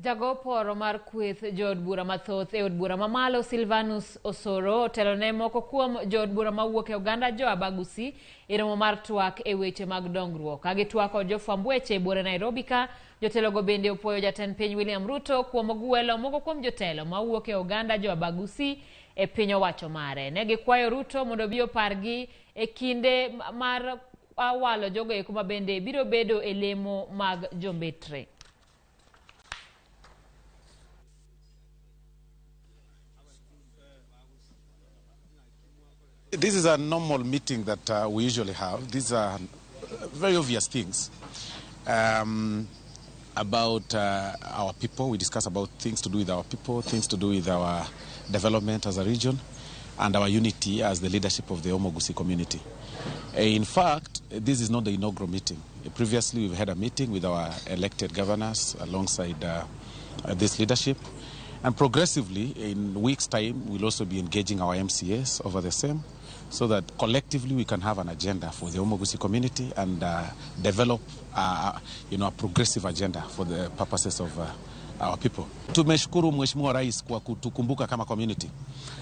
Jago poro mar kweth jod bura mathoth e od bura mamalo Silvanus Osoro telone moko kuom jod bura mawuok e oganda jo Abugusii e romo mar twak e weche mag dongruok. Kagi twako jofwamb weche bura Nairobi ka jotelogo bende opuoyo jatend piny William Ruto kuom gwelo moko kuom jotelo mawuok e oganda jo Abugusii e piny owacho mare. Ne gikwayo Ruto mondo bi opargi e kinde mar awalo jogo eko ma bende biro bedo e lemo mag jombetre. This is a normal meeting that we usually have. These are very obvious things about our people. We discuss about things to do with our people, things to do with our development as a region, and our unity as the leadership of the Abugusii community. In fact, this is not the inaugural meeting. Previously, we've had a meeting with our elected governors alongside this leadership. And progressively, in weeks' time, we'll also be engaging our MCAs over the same, so that collectively we can have an agenda for the Abugusii community and develop a progressive agenda for the purposes of our people. Tumeshukuru Mheshimiwa Rais kwa kutukumbuka kama community.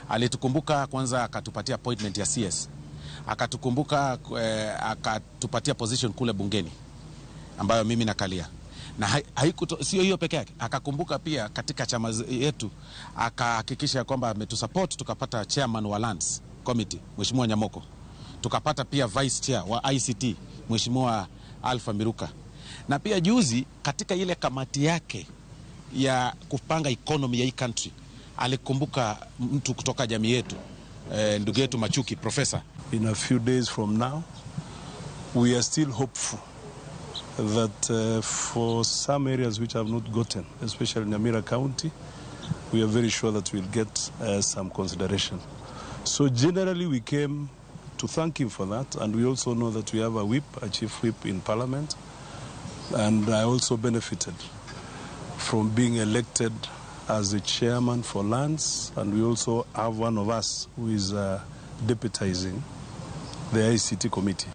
Alitukumbuka kwanza akatupatia appointment ya CS. Akatukumbuka akatupatia position kule bungeni ambayo mimi nakalia. Na sio hiyo peke yake, akakumbuka pia katika chama yetu akahakikisha kwamba ametusupport tukapata chairman wa lands committee Mheshimiwa Nyamoko, tukapata pia vice chair wa ICT Mheshimiwa Alpha Miruka, na pia juzi katika ile kamati yake ya kupanga economy ya hii country alikumbuka mtu kutoka jamii yetu ndugu yetu Machuki professor. In a few days from now we are still hopeful that for some areas which have not gotten, especially in Nyamira County, we are very sure that we'll get some consideration. So generally we came to thank him for that, and we also know that we have a whip, a chief whip in Parliament, and I also benefited from being elected as the chairman for lands, and we also have one of us who is deputizing the ICT committee.